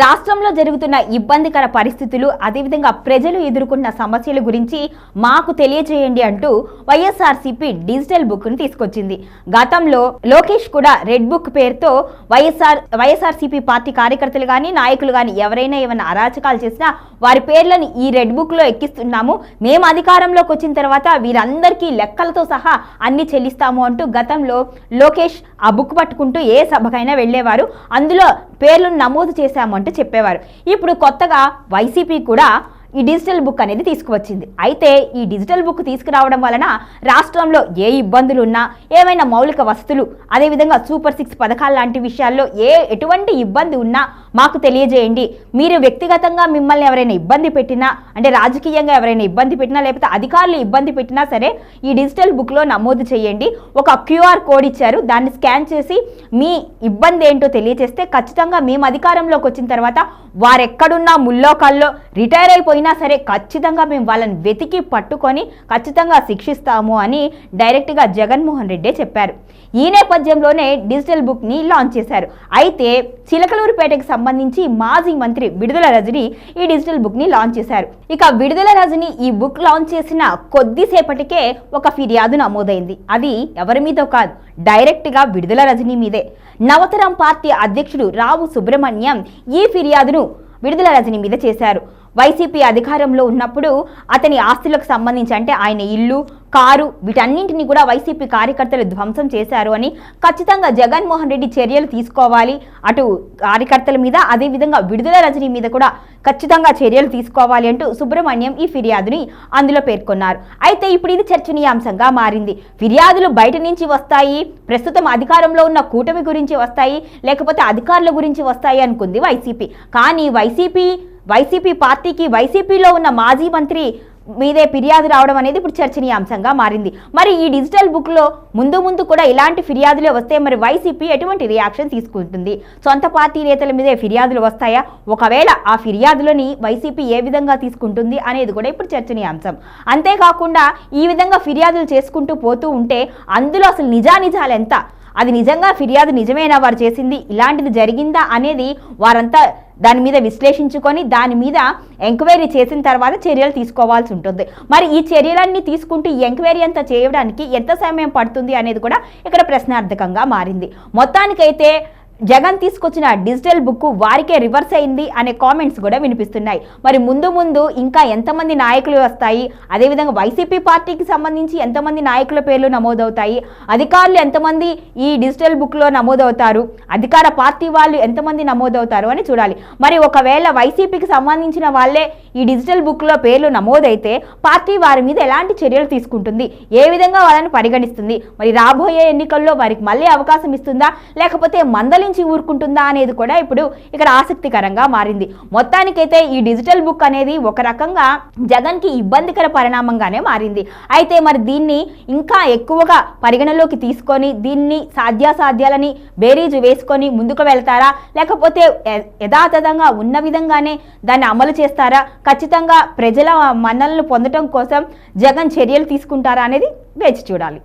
రాష్ట్రంలో జరుగుతున్న ఇబ్బందికర పరిస్థితులు అదేవిధంగా ప్రజలు ఎదుర్కొన్న సమస్యల గురించి మాకు తెలియజేయండి అంటూ వైఎస్ఆర్సీపీ డిజిటల్ బుక్ ను తీసుకొచ్చింది. గతంలో లోకేష్ కూడా రెడ్ బుక్ పేరుతో వైఎస్ఆర్సీపీ పార్టీ కార్యకర్తలు గాని నాయకులు గాని ఎవరైనా ఏమైనా అరాచకాలు చేసినా వారి పేర్లను ఈ రెడ్ బుక్ లో ఎక్కిస్తున్నాము, మేము అధికారంలోకి వచ్చిన తర్వాత వీరందరికీ లెక్కలతో సహా అన్ని చెల్లిస్తాము అంటూ గతంలో లోకేష్ ఆ బుక్ పట్టుకుంటూ ఏ సభకైనా వెళ్లేవారు, అందులో పేర్లను నమోదు చేశామంటూ చెప్పేవారు. ఇప్పుడు కొత్తగా వైసీపీ కూడా ఈ డిజిటల్ బుక్ అనేది తీసుకువచ్చింది. అయితే ఈ డిజిటల్ బుక్ తీసుకురావడం వలన రాష్ట్రంలో ఏ ఇబ్బందులు ఉన్నా, ఏమైనా మౌలిక వసతులు, అదేవిధంగా సూపర్ 6 పథకాల లాంటి విషయాల్లో ఎటువంటి ఇబ్బంది ఉన్నా మాకు తెలియజేయండి. మీరు వ్యక్తిగతంగా మిమ్మల్ని ఎవరైనా ఇబ్బంది పెట్టినా, అంటే రాజకీయంగా ఎవరైనా ఇబ్బంది పెట్టినా, లేకపోతే అధికారులు ఇబ్బంది పెట్టినా సరే ఈ డిజిటల్ బుక్లో నమోదు చేయండి. ఒక QR కోడ్ ఇచ్చారు, దాన్ని స్కాన్ చేసి మీ ఇబ్బంది ఏంటో తెలియజేస్తే ఖచ్చితంగా మేము అధికారంలోకి వచ్చిన తర్వాత వారెక్కడున్నా ముల్లోకాల్లో రిటైర్ అయిపోయినా సరే ఖచ్చితంగా మేము వాళ్ళని వెతికి పట్టుకొని ఖచ్చితంగా శిక్షిస్తాము అని డైరెక్ట్గా జగన్మోహన్ రెడ్డి చెప్పారు. ఈ నేపథ్యంలోనే డిజిటల్ బుక్ ని లాంచ్ చేశారు. అయితే చిలకలూరుపేటకు సంబంధించి మాజీ మంత్రి విడుదల రజని ఈ డిజిటల్ బుక్ ని లాంచ్ చేశారు. ఇక విడుదల రజని ఈ బుక్ లాంచ్ చేసిన కొద్దిసేపటికే ఒక ఫిర్యాదు నమోదైంది. అది ఎవరి మీదో కాదు, డైరెక్ట్ గా విడుదల రజని మీదే. నవతరం పార్టీ అధ్యక్షుడు రావు సుబ్రహ్మణ్యం ఈ ఫిర్యాదును విడుదల రజని మీద చేశారు. వైసీపీ అధికారంలో ఉన్నప్పుడు అతని ఆస్తులకు సంబంధించి, అంటే ఆయన ఇల్లు, కారు, వీటన్నింటినీ కూడా వైసీపీ కార్యకర్తలు ధ్వంసం చేశారు అని ఖచ్చితంగా జగన్మోహన్ రెడ్డి చర్యలు తీసుకోవాలి. అటు కార్యకర్తల మీద అదేవిధంగా విడుదల రజని మీద కూడా ఖచ్చితంగా చర్యలు తీసుకోవాలి అంటూ సుబ్రహ్మణ్యం ఈ ఫిర్యాదుని అందులో పేర్కొన్నారు. అయితే ఇప్పుడు ఇది చర్చనీయాంశంగా మారింది. ఫిర్యాదులు బయట నుంచి వస్తాయి, ప్రస్తుతం అధికారంలో ఉన్న కూటమి గురించి వస్తాయి, లేకపోతే అధికారుల గురించి వస్తాయి అనుకుంది వైసీపీ. కానీ వైసీపీ పార్టీకి వైసీపీలో ఉన్న మాజీ మంత్రి మీదే ఫిర్యాదు రావడం అనేది ఇప్పుడు చర్చనీయాంశంగా మారింది. మరి ఈ డిజిటల్ బుక్లో ముందు కూడా ఇలాంటి ఫిర్యాదులే వస్తే మరి వైసీపీ ఎటువంటి రియాక్షన్ తీసుకుంటుంది? సొంత పార్టీ నేతల మీదే ఫిర్యాదులు వస్తాయా? ఒకవేళ ఆ ఫిర్యాదులని వైసీపీ ఏ విధంగా తీసుకుంటుంది అనేది కూడా ఇప్పుడు చర్చనీయాంశం. అంతేకాకుండా ఈ విధంగా ఫిర్యాదులు చేసుకుంటూ పోతూ ఉంటే అందులో అసలు నిజానిజాలు ఎంత, అది నిజంగా ఫిర్యాదు నిజమేనా వారు చేసింది, ఇలాంటిది జరిగిందా అనేది వారంతా దాని మీద విశ్లేషించుకొని దాని మీద ఎంక్వైరీ చేసిన తర్వాత చర్యలు తీసుకోవాల్సి ఉంటుంది. మరి ఈ చర్యలన్నీ తీసుకుంటూ ఈ ఎంక్వైరీ అంతా చేయడానికి ఎంత సమయం పడుతుంది అనేది కూడా ఇక్కడ ప్రశ్నార్థకంగా మారింది. మొత్తానికైతే జగన్ తీసుకొచ్చిన డిజిటల్ బుక్ వారికే రివర్స్ అయింది అనే కామెంట్స్ కూడా వినిపిస్తున్నాయి. మరి ముందు ఇంకా ఎంతమంది నాయకులు వస్తాయి, అదేవిధంగా వైసీపీ పార్టీకి సంబంధించి ఎంతమంది నాయకుల పేర్లు నమోదవుతాయి, అధికారులు ఎంతమంది ఈ డిజిటల్ బుక్లో నమోదవుతారు, అధికార పార్టీ వాళ్ళు ఎంతమంది నమోదవుతారు అని చూడాలి. మరి ఒకవేళ వైసీపీకి సంబంధించిన వాళ్ళే ఈ డిజిటల్ బుక్లో పేర్లు నమోదైతే పార్టీ వారి మీద ఎలాంటి చర్యలు తీసుకుంటుంది, ఏ విధంగా వాళ్ళని పరిగణిస్తుంది, మరి రాబోయే ఎన్నికల్లో వారికి మళ్ళీ అవకాశం ఇస్తుందా, లేకపోతే మందలించి ఊరుకుంటుందా అనేది కూడా ఇప్పుడు ఇక్కడ ఆసక్తికరంగా మారింది. మొత్తానికైతే ఈ డిజిటల్ బుక్ అనేది ఒక రకంగా జగన్ కి ఇబ్బందికర పరిణామంగానే మారింది. అయితే మరి దీన్ని ఇంకా ఎక్కువగా పరిగణలోకి తీసుకొని దీన్ని సాధ్యాసాధ్యాలని బేరీజు వేసుకొని ముందుకు వెళ్తారా, లేకపోతే యథాతథంగా ఉన్న విధంగానే దాన్ని అమలు చేస్తారా, ఖచ్చితంగా ప్రజల మన్ననలు పొందడం కోసం జగన్ చర్యలు తీసుకుంటారా అనేది వేచి చూడాలి.